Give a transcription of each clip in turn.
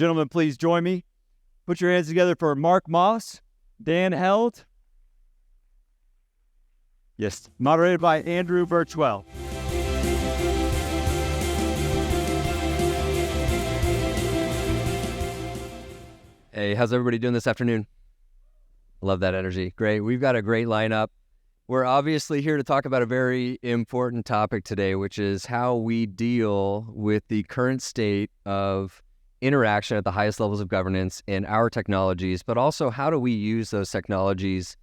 gentlemen, please join me. Put your hands together for Mark Moss, Dan Held. Yes, moderated by Andrew Birchwell. Hey, how's everybody doing this afternoon? Love that energy. Great. We've got a great lineup. We're obviously here to talk about a very important topic today, which is how we deal with the current state of interaction at the highest levels of governance in our technologies, but also how do we use those technologies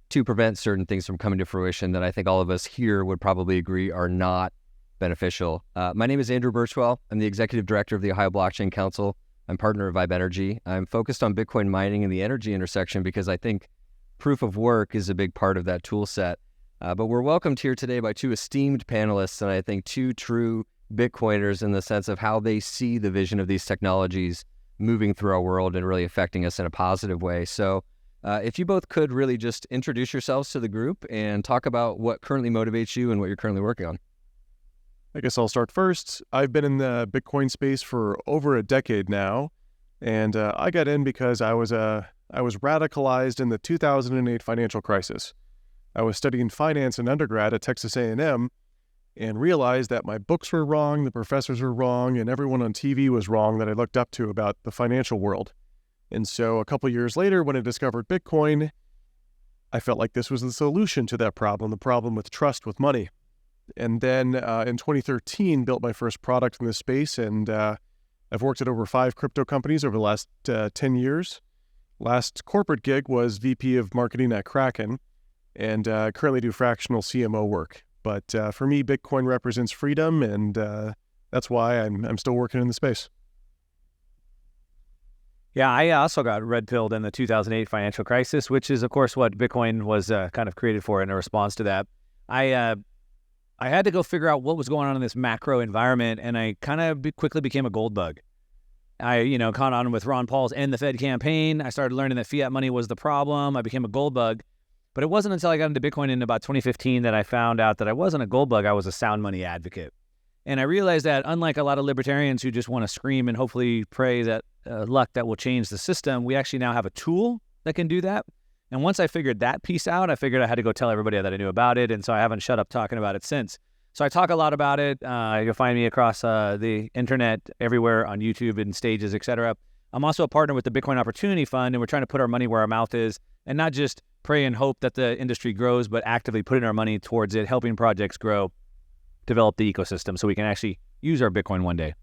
to prevent certain things from coming to fruition that I think all of us here would probably agree are not beneficial. My name is Andrew Birchwell. I'm the Executive Director of the Ohio Blockchain Council. I'm partner of Vibe Energy. I'm focused on Bitcoin mining and the energy intersection because I think proof of work is a big part of that tool set. But we're welcomed here today by two esteemed panelists and I think two true Bitcoiners in the sense of how they see the vision of these technologies moving through our world and really affecting us in a positive way. So if you both could really just introduce yourselves to the group and talk about what currently motivates you and what you're currently working on. I guess I'll start first. I've been in the Bitcoin space for over a decade now, and I got in because I was radicalized in the 2008 financial crisis. I was studying finance in undergrad at Texas A&M and realized that my books were wrong, the professors were wrong, and everyone on TV was wrong that I looked up to about the financial world. And so a couple years later, when I discovered Bitcoin, I felt like this was the solution to that problem, the problem with trust with money. And then in 2013, built my first product in this space, and I've worked at over 5 crypto companies over the last 10 years. Last corporate gig was VP of Marketing at Kraken, and currently do fractional CMO work. But for me, Bitcoin represents freedom, and that's why I'm still working in the space. Yeah, I also got red-pilled in the 2008 financial crisis, which is, of course, what Bitcoin was kind of created for in a response to that. I had to go figure out what was going on in this macro environment, and I kind of quickly became a gold bug. I, caught on with Ron Paul's End the Fed campaign. I started learning that fiat money was the problem. I became a gold bug. But it wasn't until I got into Bitcoin in about 2015 that I found out that I wasn't a gold bug. I was a sound money advocate. And I realized that unlike a lot of libertarians who just want to scream and hopefully pray that luck that will change the system, we actually now have a tool that can do that. And once I figured that piece out, I figured I had to go tell everybody that I knew about it. And so I haven't shut up talking about it since. So I talk a lot about it. You'll find me across the internet, everywhere on YouTube and stages, etc. I'm also a partner with the Bitcoin Opportunity Fund, and we're trying to put our money where our mouth is and not just pray and hope that the industry grows, but actively putting our money towards it, helping projects grow, develop the ecosystem so we can actually use our Bitcoin one day.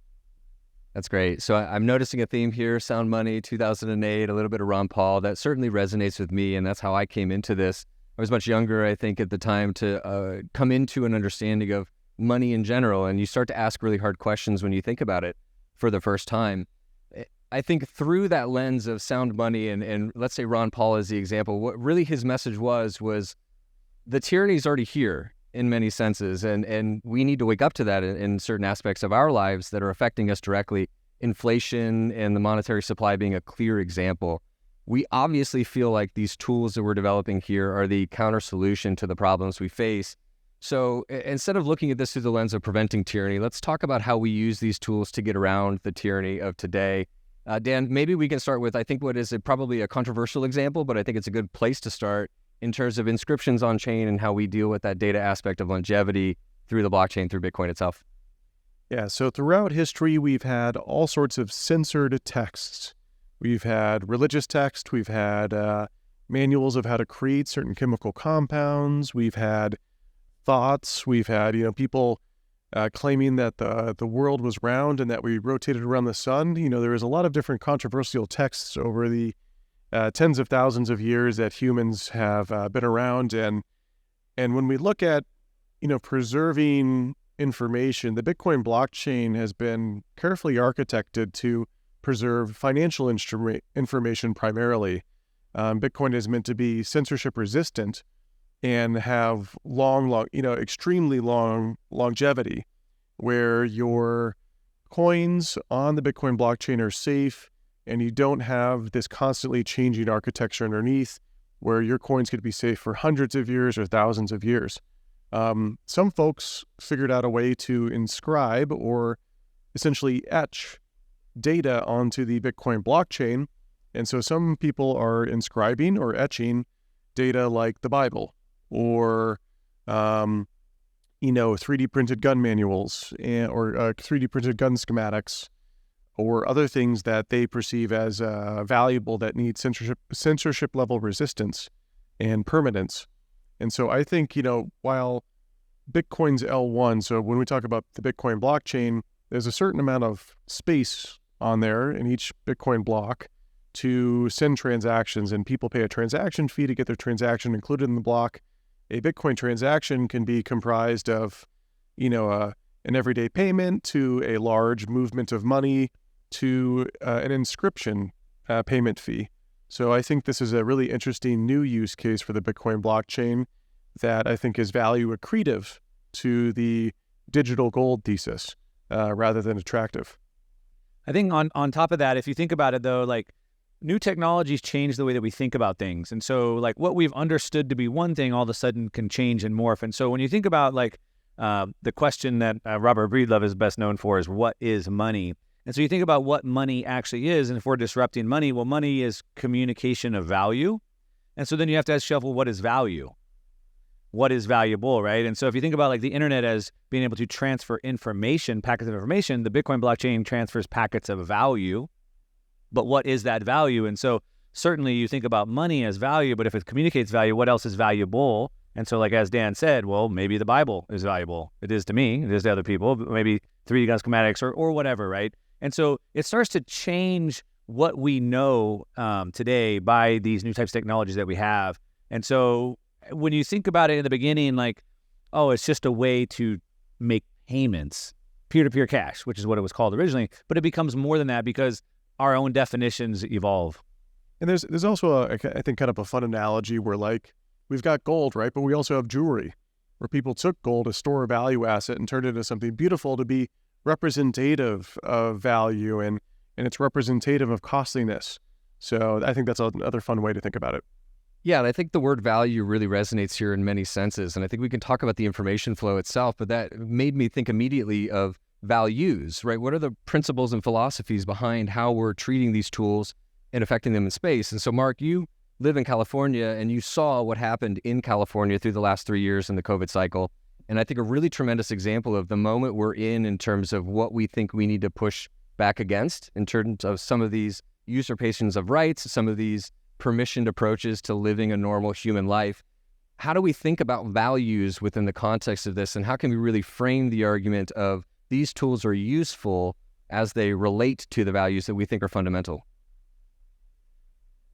That's great. So I'm noticing a theme here, sound money, 2008, a little bit of Ron Paul. That certainly resonates with me, and that's how I came into this. I was much younger, I think, at the time to come into an understanding of money in general, and you start to ask really hard questions when you think about it for the first time. I think through that lens of sound money, and let's say Ron Paul is the example, what really his message was the tyranny is already here in many senses, and we need to wake up to that in certain aspects of our lives that are affecting us directly. Inflation and the monetary supply being a clear example. We obviously feel like these tools that we're developing here are the counter solution to the problems we face. So instead of looking at this through the lens of preventing tyranny, let's talk about how we use these tools to get around the tyranny of today. Dan, maybe we can start with, I think, what is probably a controversial example, but I think it's a good place to start in terms of inscriptions on chain and how we deal with that data aspect of longevity through the blockchain, through Bitcoin itself. Yeah, so throughout history, we've had all sorts of censored texts. We've had religious text, we've had manuals of how to create certain chemical compounds, we've had thoughts, we've had people claiming that the world was round and that we rotated around the sun. There was a lot of different controversial texts over the tens of thousands of years that humans have been around. And when we look at, preserving information, the Bitcoin blockchain has been carefully architected to preserve financial information primarily. Bitcoin is meant to be censorship resistant and have extremely long longevity, where your coins on the Bitcoin blockchain are safe and you don't have this constantly changing architecture underneath where your coins could be safe for hundreds of years or thousands of years. Some folks figured out a way to inscribe or essentially etch data onto the Bitcoin blockchain. And so some people are inscribing or etching data like the Bible or, 3D printed gun manuals or 3D printed gun schematics or other things that they perceive as valuable that need censorship level resistance and permanence. And so I think, while Bitcoin's L1, so when we talk about the Bitcoin blockchain, there's a certain amount of space on there in each Bitcoin block to send transactions, and people pay a transaction fee to get their transaction included in the block. A Bitcoin transaction can be comprised of, an everyday payment to a large movement of money to an inscription payment fee. So I think this is a really interesting new use case for the Bitcoin blockchain that I think is value accretive to the digital gold thesis rather than attractive. I think on top of that, if you think about it though, like new technologies change the way that we think about things. And so like what we've understood to be one thing all of a sudden can change and morph. And so when you think about like the question that Robert Breedlove is best known for is what is money? And so you think about what money actually is, and if we're disrupting money, well, money is communication of value. And so then you have to ask yourself, well, what is value? What is valuable, right? And so if you think about like the internet as being able to transfer information, packets of information, the Bitcoin blockchain transfers packets of value. But what is that value? And so certainly you think about money as value, but if it communicates value, what else is valuable? And so like as Dan said, well, maybe the Bible is valuable. It is to me, it is to other people, but maybe 3D gun schematics or whatever, right? And so it starts to change what we know today by these new types of technologies that we have. And so when you think about it in the beginning, like, oh, it's just a way to make payments, peer-to-peer cash, which is what it was called originally, but it becomes more than that because our own definitions evolve. And there's also, I think, kind of a fun analogy where like we've got gold, right? But we also have jewelry where people took gold, a store of value asset, and turned it into something beautiful to be representative of value and it's representative of costliness. So I think that's another fun way to think about it. Yeah, and I think the word value really resonates here in many senses. And I think we can talk about the information flow itself, but that made me think immediately of values, right? What are the principles and philosophies behind how we're treating these tools and affecting them in space? And so, Mark, you live in California and you saw what happened in California through the last 3 years in the COVID cycle. And I think a really tremendous example of the moment we're in terms of what we think we need to push back against in terms of some of these usurpations of rights, some of these permissioned approaches to living a normal human life. How do we think about values within the context of this? And how can we really frame the argument of these tools are useful as they relate to the values that we think are fundamental?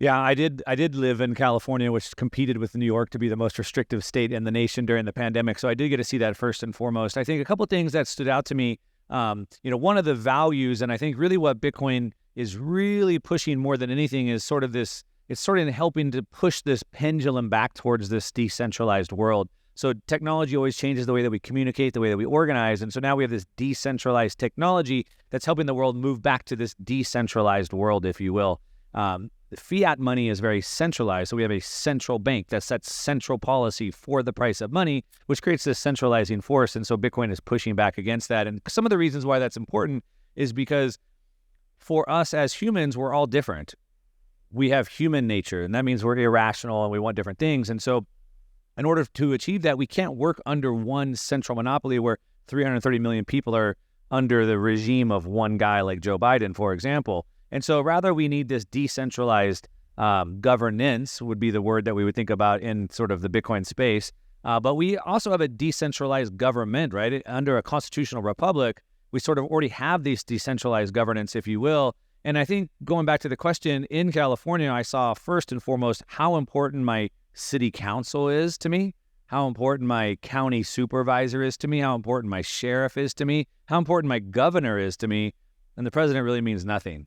Yeah, I did live in California, which competed with New York to be the most restrictive state in the nation during the pandemic. So I did get to see that first and foremost. I think a couple of things that stood out to me, one of the values, and I think really what Bitcoin is really pushing more than anything is sort of this, it's sort of helping to push this pendulum back towards this decentralized world. So technology always changes the way that we communicate, the way that we organize. And so now we have this decentralized technology that's helping the world move back to this decentralized world, if you will. The fiat money is very centralized. So we have a central bank that sets central policy for the price of money, which creates this centralizing force. And so Bitcoin is pushing back against that. And some of the reasons why that's important is because for us as humans, we're all different. We have human nature, and that means we're irrational and we want different things. And so in order to achieve that, we can't work under one central monopoly where 330 million people are under the regime of one guy like Joe Biden, for example. And so rather we need this decentralized governance would be the word that we would think about in sort of the Bitcoin space. But we also have a decentralized government, right? Under a constitutional republic, we sort of already have this decentralized governance, if you will. And I think going back to the question, in California, I saw first and foremost how important my city council is to me, how important my county supervisor is to me, how important my sheriff is to me, how important my governor is to me, and the president really means nothing.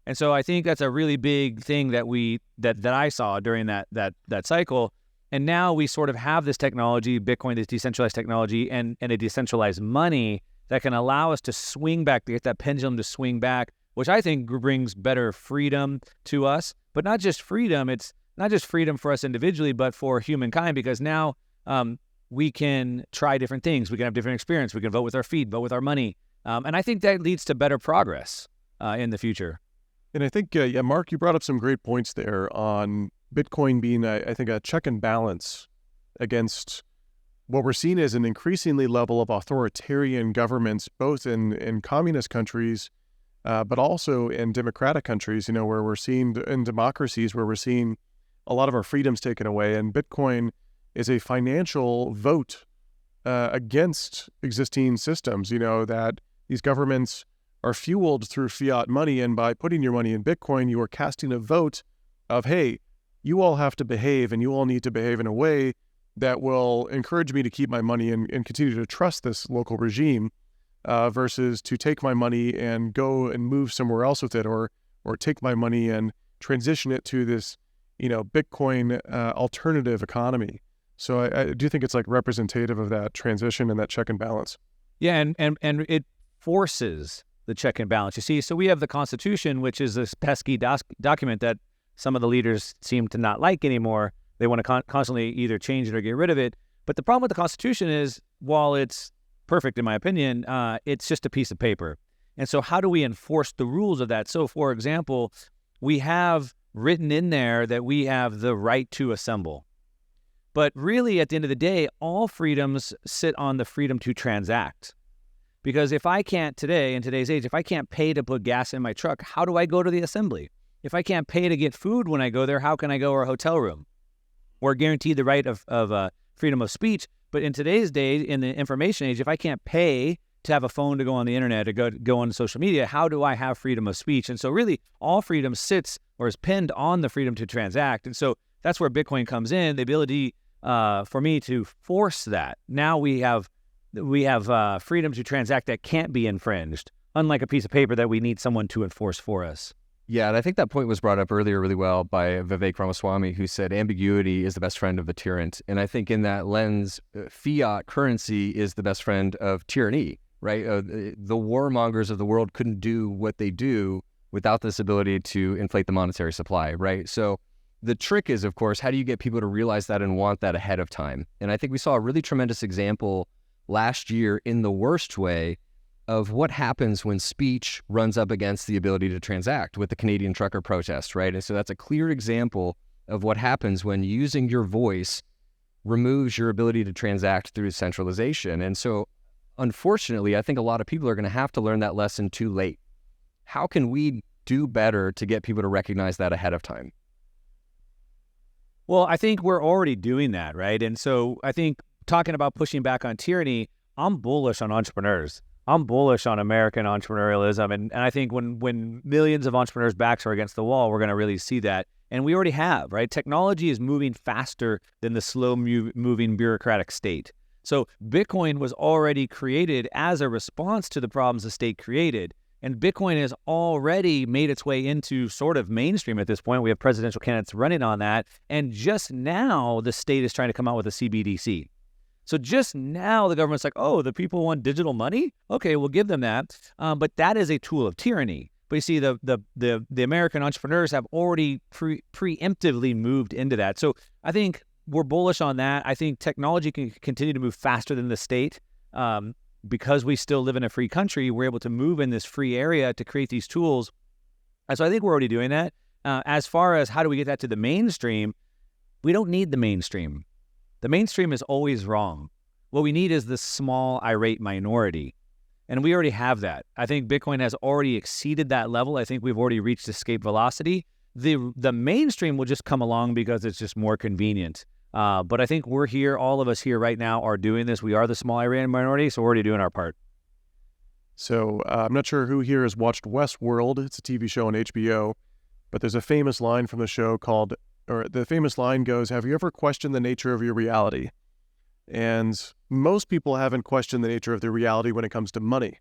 And so I think that's a really big thing that I saw during that cycle. And now we sort of have this technology, Bitcoin, this decentralized technology, and a decentralized money that can allow us to swing back, to get that pendulum to swing back, which I think brings better freedom to us. But not just freedom, it's not just freedom for us individually, but for humankind, because now we can try different things. We can have different experience. We can vote with our feet, vote with our money. And I think that leads to better progress. in the future. And I think, Mark, you brought up some great points there on Bitcoin being, I think, a check and balance against what we're seeing as an increasingly level of authoritarian governments, both in communist countries, but also in democratic countries, where we're seeing, in democracies, where we're seeing a lot of our freedoms taken away. And Bitcoin is a financial vote against existing systems, that these governments are fueled through fiat money. And by putting your money in Bitcoin, you are casting a vote of, hey, you all have to behave, and you all need to behave in a way that will encourage me to keep my money and continue to trust this local regime, versus to take my money and go and move somewhere else with it, or take my money and transition it to this, Bitcoin alternative economy. So I do think it's like representative of that transition and that check and balance. Yeah, and it forces the check and balance. You see, so we have the Constitution, which is this pesky document that some of the leaders seem to not like anymore. They want to constantly either change it or get rid of it. But the problem with the Constitution is, while it's perfect in my opinion, it's just a piece of paper. And so how do we enforce the rules of that? So, for example, we have written in there that we have the right to assemble. But really, at the end of the day, all freedoms sit on the freedom to transact. Because if I can't today, in today's age, if I can't pay to put gas in my truck, how do I go to the assembly? If I can't pay to get food when I go there, how can I go to a hotel room? We're guaranteed the right of freedom of speech. But in today's day, in the information age, if I can't pay to have a phone to go on the internet, to go on social media, how do I have freedom of speech? And so really, all freedom sits or is pinned on the freedom to transact. And so that's where Bitcoin comes in, the ability for me to force that. Now we have freedom to transact that can't be infringed, unlike a piece of paper that we need someone to enforce for us. Yeah, and I think that point was brought up earlier really well by Vivek Ramaswamy, who said ambiguity is the best friend of the tyrant. And I think in that lens, fiat currency is the best friend of tyranny, right? The warmongers of the world couldn't do what they do without this ability to inflate the monetary supply, right? So the trick is, of course, how do you get people to realize that and want that ahead of time? And I think we saw a really tremendous example last year in the worst way of what happens when speech runs up against the ability to transact with the Canadian trucker protest, right? And so that's a clear example of what happens when using your voice removes your ability to transact through centralization. And so, unfortunately, I think a lot of people are going to have to learn that lesson too late. How can we do better to get people to recognize that ahead of time? Well, I think we're already doing that, right? And so I think talking about pushing back on tyranny, I'm bullish on entrepreneurs. I'm bullish on American entrepreneurialism. And I think when millions of entrepreneurs' backs are against the wall, we're going to really see that. And we already have, right? Technology is moving faster than the slow-moving bureaucratic state. So Bitcoin was already created as a response to the problems the state created. And Bitcoin has already made its way into sort of mainstream at this point. We have presidential candidates running on that. And just now, the state is trying to come out with a CBDC. So just now the government's like, oh, the people want digital money? Okay, we'll give them that. But that is a tool of tyranny. But you see, the American entrepreneurs have already preemptively moved into that. So I think we're bullish on that. I think technology can continue to move faster than the state. Because we still live in a free country, we're able to move in this free area to create these tools. And so I think we're already doing that. As far as how do we get that to the mainstream, we don't need the mainstream. The mainstream is always wrong. What we need is the small, irate minority. And we already have that. I think Bitcoin has already exceeded that level. I think we've already reached escape velocity. The mainstream will just come along because it's just more convenient. But I think we're here, all of us here right now are doing this. We are the small irate minority, so we're already doing our part. So I'm not sure who here has watched Westworld. It's a TV show on HBO. But there's a famous line from the show the famous line goes, have you ever questioned the nature of your reality? And most people haven't questioned the nature of their reality when it comes to money.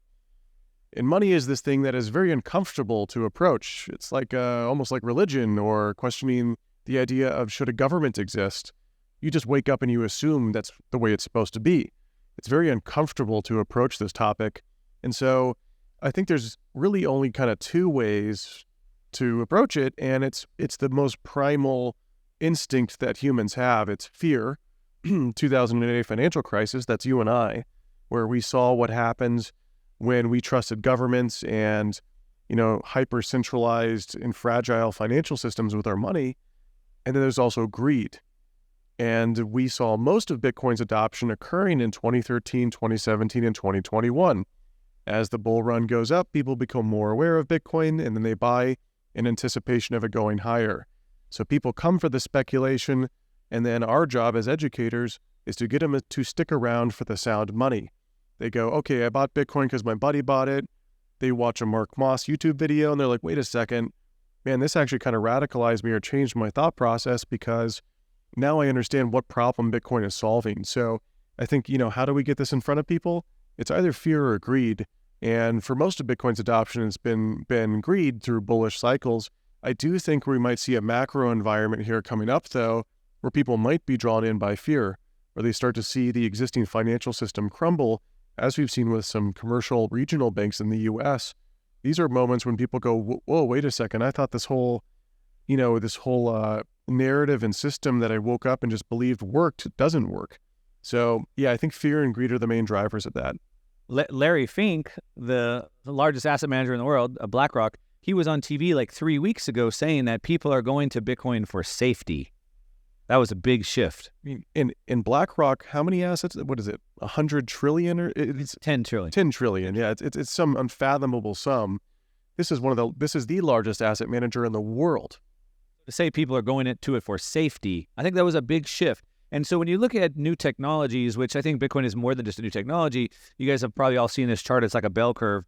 And money is this thing that is very uncomfortable to approach. It's like almost like religion or questioning the idea of should a government exist. You just wake up and you assume that's the way it's supposed to be. It's very uncomfortable to approach this topic. And so I think there's really only kind of two ways to approach it, and it's the most primal instinct that humans have. It's fear. 2008 financial crisis, that's you and I, where we saw what happens when we trusted governments and hyper centralized and fragile financial systems with our money. And then there's also greed. And we saw most of Bitcoin's adoption occurring in 2013, 2017, and 2021. As the bull run goes up, people become more aware of Bitcoin, and then they buy in anticipation of it going higher. So people come for the speculation, and then our job as educators is to get them to stick around for the sound money. They go, okay, I bought Bitcoin because my buddy bought it. They watch a Mark Moss YouTube video, and they're like, wait a second, man, this actually kind of radicalized me or changed my thought process because now I understand what problem Bitcoin is solving. So I think, how do we get this in front of people? It's either fear or greed. And for most of Bitcoin's adoption, it's been greed through bullish cycles. I do think we might see a macro environment here coming up, though, where people might be drawn in by fear, where they start to see the existing financial system crumble, as we've seen with some commercial regional banks in the U.S. These are moments when people go, whoa, wait a second, I thought this whole narrative and system that I woke up and just believed worked doesn't work. So yeah, I think fear and greed are the main drivers of that. Larry Fink, the largest asset manager in the world, BlackRock, he was on TV like 3 weeks ago saying that people are going to Bitcoin for safety. That was a big shift. I mean, in BlackRock, how many assets? What is it? 100 trillion? Or it's 10 trillion. 10 trillion. Yeah, it's some unfathomable sum. This is the largest asset manager in the world. To say people are going to it for safety, I think that was a big shift. And so when you look at new technologies, which I think Bitcoin is more than just a new technology, you guys have probably all seen this chart. It's like a bell curve.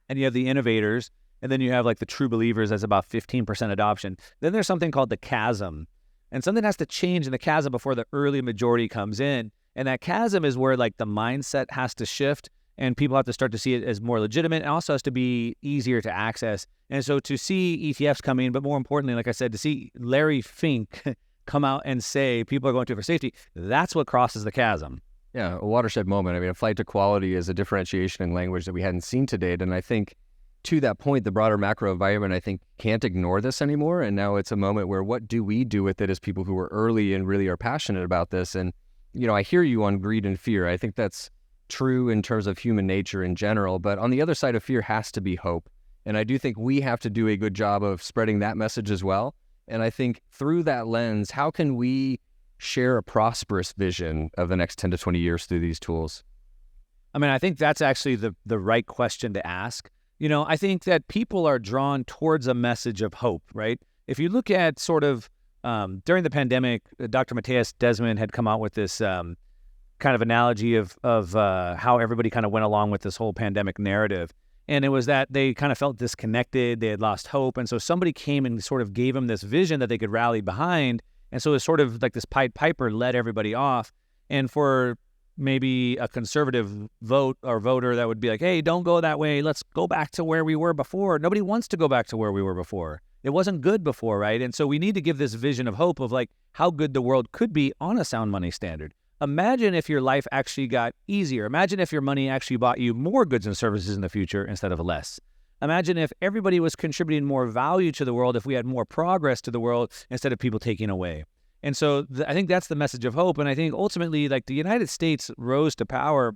And you have the innovators, and then you have like the true believers. That's about 15% adoption. Then there's something called the chasm. And something has to change in the chasm before the early majority comes in. And that chasm is where like the mindset has to shift, and people have to start to see it as more legitimate, and also has to be easier to access. And so to see ETFs come in, but more importantly, like I said, to see Larry Fink come out and say people are going to it for safety, that's what crosses the chasm. Yeah, a watershed moment. I mean, a flight to quality is a differentiation in language that we hadn't seen to date. And I think to that point, the broader macro environment, I think, can't ignore this anymore. And now it's a moment where what do we do with it as people who are early and really are passionate about this? And, I hear you on greed and fear. I think that's true in terms of human nature in general. But on the other side of fear has to be hope. And I do think we have to do a good job of spreading that message as well. And I think through that lens, how can we share a prosperous vision of the next 10 to 20 years through these tools? I mean, I think that's actually the right question to ask. I think that people are drawn towards a message of hope, right? If you look at sort of during the pandemic, Dr. Matthias Desmond had come out with this kind of analogy of how everybody kind of went along with this whole pandemic narrative. And it was that they kind of felt disconnected, they had lost hope. And so somebody came and sort of gave them this vision that they could rally behind. And so it's sort of like this Pied Piper led everybody off. And for maybe a conservative voter that would be like, hey, don't go that way. Let's go back to where we were before. Nobody wants to go back to where we were before. It wasn't good before, right? And so we need to give this vision of hope of like how good the world could be on a sound money standard. Imagine if your life actually got easier. Imagine if your money actually bought you more goods and services in the future instead of less. Imagine if everybody was contributing more value to the world, if we had more progress to the world instead of people taking away. And so I think that's the message of hope. And I think ultimately, like the United States rose to power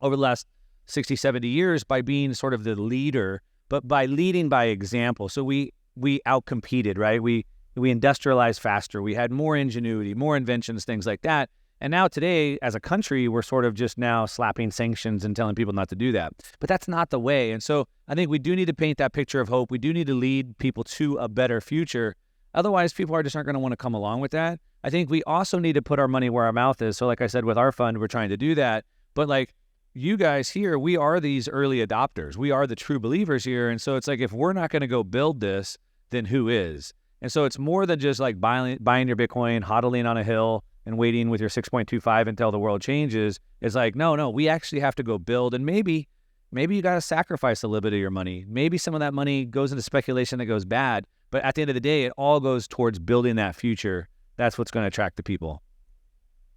over the last 60, 70 years by being sort of the leader, but by leading by example. So we outcompeted, right? We industrialized faster. We had more ingenuity, more inventions, things like that. And now today, as a country, we're sort of just now slapping sanctions and telling people not to do that. But that's not the way. And so I think we do need to paint that picture of hope. We do need to lead people to a better future. Otherwise, people aren't going to want to come along with that. I think we also need to put our money where our mouth is. So like I said, with our fund, we're trying to do that. But like you guys here, we are these early adopters. We are the true believers here. And so it's like, if we're not going to go build this, then who is? And so it's more than just like buying your Bitcoin, hodling on a hill, and waiting with your 6.25 until the world changes. It's like, no, we actually have to go build. And maybe you got to sacrifice a little bit of your money. Maybe some of that money goes into speculation that goes bad. But at the end of the day, it all goes towards building that future. That's what's going to attract the people.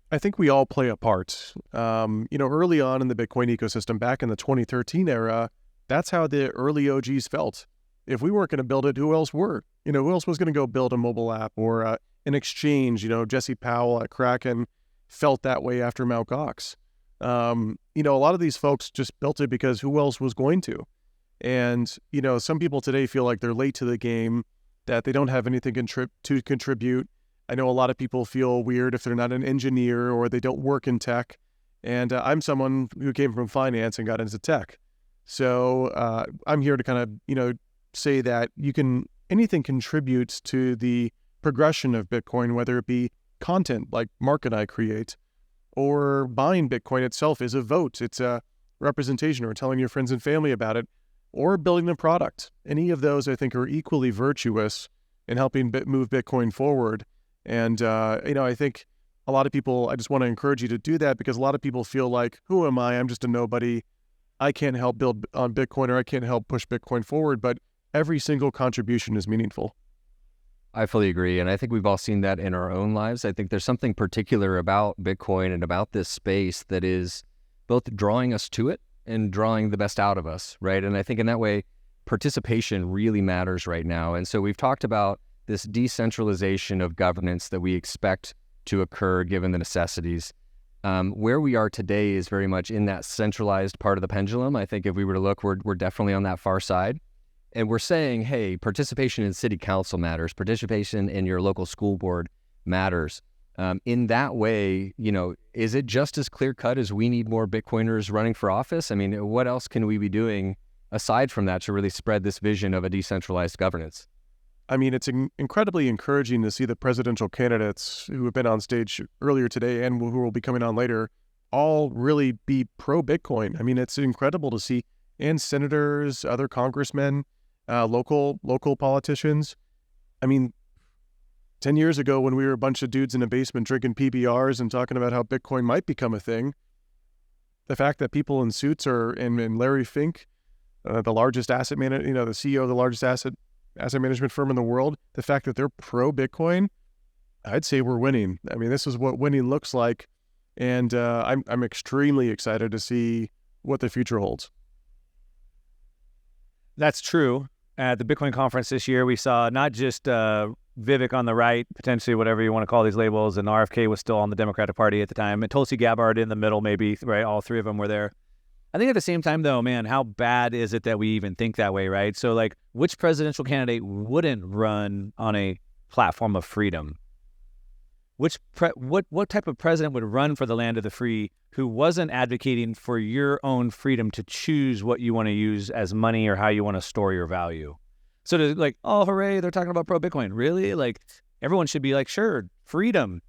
I think we all play a part. Early on in the Bitcoin ecosystem, back in the 2013 era, that's how the early OGs felt. If we weren't going to build it, who else were? Who else was going to go build a mobile app or an exchange? Jesse Powell at Kraken felt that way after Mt. Gox. A lot of these folks just built it because who else was going to? And, some people today feel like they're late to the game, that they don't have anything to contribute. I know a lot of people feel weird if they're not an engineer or they don't work in tech. And I'm someone who came from finance and got into tech. So I'm here to kind of, say that anything contributes to the progression of Bitcoin, whether it be content like Mark and I create, or buying Bitcoin itself is a vote. It's a representation, or telling your friends and family about it, or building a product. Any of those, I think, are equally virtuous in helping move Bitcoin forward. And, I think a lot of people, I just want to encourage you to do that, because a lot of people feel like, who am I? I'm just a nobody. I can't help build on Bitcoin, or I can't help push Bitcoin forward. But every single contribution is meaningful. I fully agree. And I think we've all seen that in our own lives. I think there's something particular about Bitcoin and about this space that is both drawing us to it and drawing the best out of us, right? And I think in that way, participation really matters right now. And so we've talked about this decentralization of governance that we expect to occur given the necessities. Where we are today is very much in that centralized part of the pendulum. I think if we were to look, we're definitely on that far side. And we're saying, hey, participation in city council matters. Participation in your local school board matters. In that way, is it just as clear cut as we need more Bitcoiners running for office? I mean, what else can we be doing aside from that to really spread this vision of a decentralized governance? I mean, it's incredibly encouraging to see the presidential candidates who have been on stage earlier today and who will be coming on later all really be pro-Bitcoin. I mean, it's incredible to see, and senators, other congressmen, local politicians. I mean, 10 years ago when we were a bunch of dudes in a basement drinking PBRs and talking about how Bitcoin might become a thing, the fact that people in suits and Larry Fink, the largest asset manager, the CEO of the largest asset management firm in the world, the fact that they're pro-Bitcoin, I'd say we're winning. I mean, this is what winning looks like. And I'm extremely excited to see what the future holds. That's true. At the Bitcoin conference this year, we saw not just Vivek on the right, potentially whatever you want to call these labels, and RFK was still on the Democratic Party at the time, and Tulsi Gabbard in the middle, maybe, right? All three of them were there. I think at the same time, though, man, how bad is it that we even think that way, right? So, like, which presidential candidate wouldn't run on a platform of freedom? What type of president would run for the land of the free who wasn't advocating for your own freedom to choose what you want to use as money or how you want to store your value? So to like, oh, hooray, they're talking about pro-Bitcoin. Really? Like, everyone should be like, sure, freedom.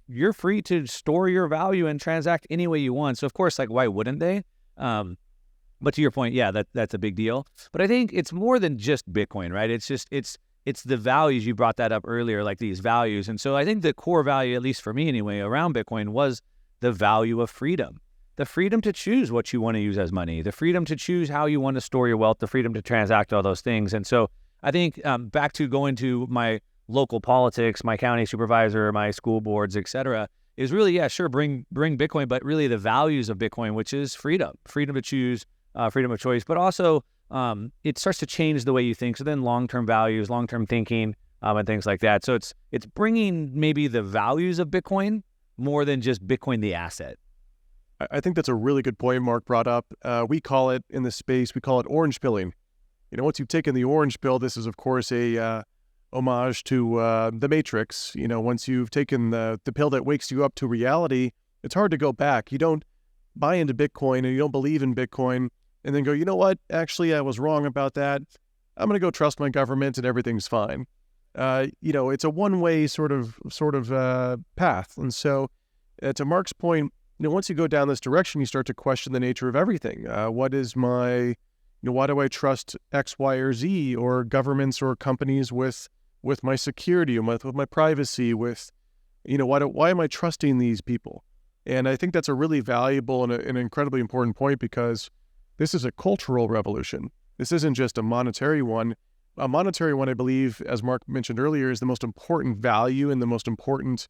You're free to store your value and transact any way you want. So, of course, like, why wouldn't they? But to your point, yeah, that's a big deal. But I think it's more than just Bitcoin, right? It's the values. You brought that up earlier, like these values. And so I think the core value, at least for me anyway, around Bitcoin was the value of freedom. The freedom to choose what you want to use as money, the freedom to choose how you want to store your wealth, the freedom to transact all those things. And so I think back to going to my local politics, my county supervisor, my school boards, et cetera, is really, yeah, sure, bring Bitcoin, but really the values of Bitcoin, which is freedom to choose, freedom of choice, but also it starts to change the way you think. So then long-term values, long-term thinking, and things like that. So it's bringing maybe the values of Bitcoin more than just Bitcoin the asset. I think that's a really good point Mark brought up. We call it in this space, we call it orange pilling. Once you've taken the orange pill, this is of course a homage to the Matrix. Once you've taken the pill that wakes you up to reality, it's hard to go back. You don't buy into Bitcoin and you don't believe in Bitcoin and then go, you know what? Actually, I was wrong about that. I'm going to go trust my government and everything's fine. It's a one-way sort of path. And so to Mark's point, once you go down this direction, you start to question the nature of everything. What is my, why do I trust X, Y, or Z, or governments or companies with my security, with my privacy, with, why am I trusting these people? And I think that's a really valuable and an incredibly important point, because this is a cultural revolution. This isn't just a monetary one. A monetary one, I believe, as Mark mentioned earlier, is the most important value and the most important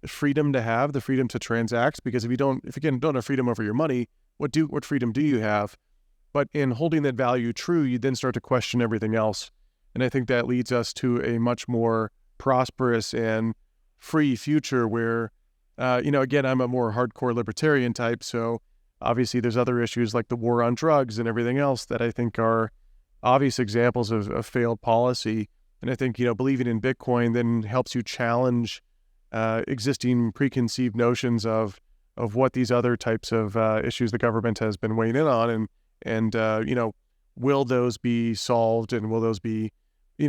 freedom to have, the freedom to transact. Because if you don't have freedom over your money, what freedom do you have? But in holding that value true, you then start to question everything else. And I think that leads us to a much more prosperous and free future where, again, I'm a more hardcore libertarian type. So obviously there's other issues like the war on drugs and everything else that I think are obvious examples of failed policy. And I think, believing in Bitcoin then helps you challenge existing preconceived notions of what these other types of issues the government has been weighing in on, and will those be solved, and will those be,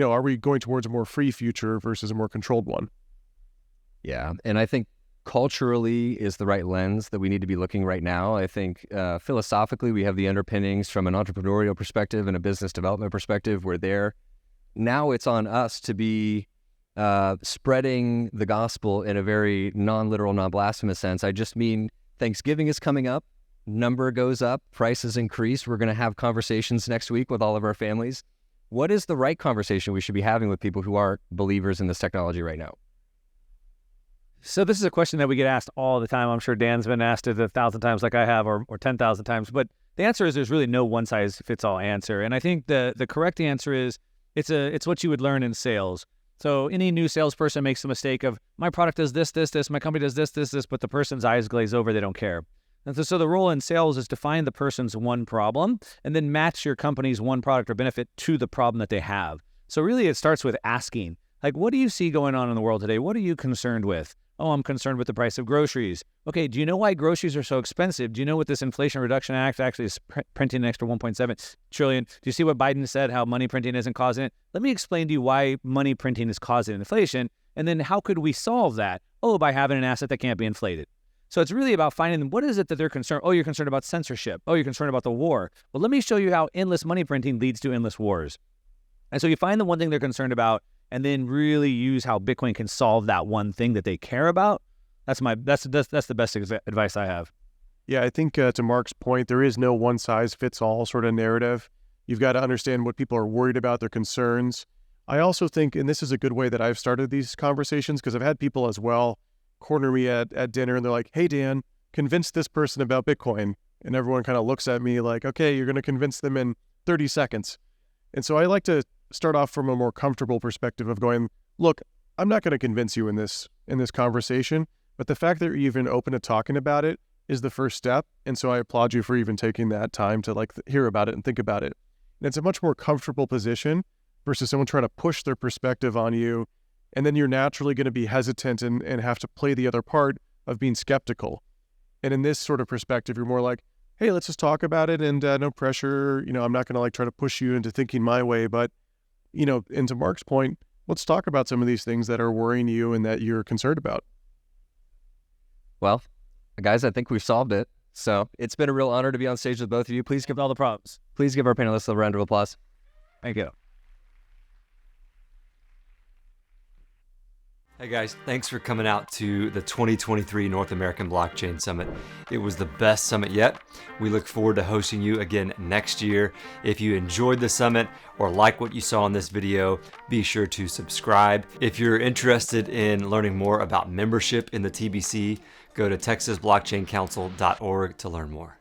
are we going towards a more free future versus a more controlled one? Yeah, and I think culturally is the right lens that we need to be looking right now. I think philosophically we have the underpinnings from an entrepreneurial perspective and a business development perspective. We're there. Now it's on us to be spreading the gospel in a very non-literal, non-blasphemous sense. I just mean Thanksgiving is coming up. Number goes up, prices increase. We're going to have conversations next week with all of our families. What is the right conversation we should be having with people who are believers in this technology right now? So this is a question that we get asked all the time. I'm sure Dan's been asked it 1,000 times like I have, or 10,000 times. But the answer is there's really no one-size-fits-all answer. And I think the correct answer is it's what you would learn in sales. So any new salesperson makes the mistake of, my product does this, my company does this, but the person's eyes glaze over, they don't care. And so the role in sales is to find the person's one problem and then match your company's one product or benefit to the problem that they have. So really it starts with asking, like, what do you see going on in the world today? What are you concerned with? Oh, I'm concerned with the price of groceries. Okay, do you know why groceries are so expensive? Do you know what this Inflation Reduction Act actually is printing an extra 1.7 trillion? Do you see what Biden said, how money printing isn't causing it? Let me explain to you why money printing is causing inflation, and then how could we solve that? Oh, by having an asset that can't be inflated. So it's really about finding what is it that they're concerned. Oh, you're concerned about censorship. Oh, you're concerned about the war. Well, let me show you how endless money printing leads to endless wars. And so you find the one thing they're concerned about, and then really use how Bitcoin can solve that one thing that they care about. That's the best advice I have. Yeah, I think to Mark's point, there is no one-size-fits-all sort of narrative. You've got to understand what people are worried about, their concerns. I also think, and this is a good way that I've started these conversations, because I've had people as well corner me at dinner, and they're like, hey, Dan, convince this person about Bitcoin. And everyone kind of looks at me like, okay, you're going to convince them in 30 seconds. And so I like to start off from a more comfortable perspective of going, look, I'm not going to convince you in this conversation, but the fact that you're even open to talking about it is the first step. And so I applaud you for even taking that time to hear about it and think about it. And it's a much more comfortable position versus someone trying to push their perspective on you. And then you're naturally going to be hesitant and have to play the other part of being skeptical. And in this sort of perspective, you're more like, hey, let's just talk about it, and no pressure. I'm not going to try to push you into thinking my way, but and to Mark's point, let's talk about some of these things that are worrying you and that you're concerned about. Well, guys, I think we've solved it. So it's been a real honor to be on stage with both of you. Please give all the props. Please give our panelists a round of applause. Thank you. Hey guys, thanks for coming out to the 2023 North American Blockchain Summit. It was the best summit yet. We look forward to hosting you again next year. If you enjoyed the summit or like what you saw in this video, be sure to subscribe. If you're interested in learning more about membership in the TBC, go to texasblockchaincouncil.org to learn more.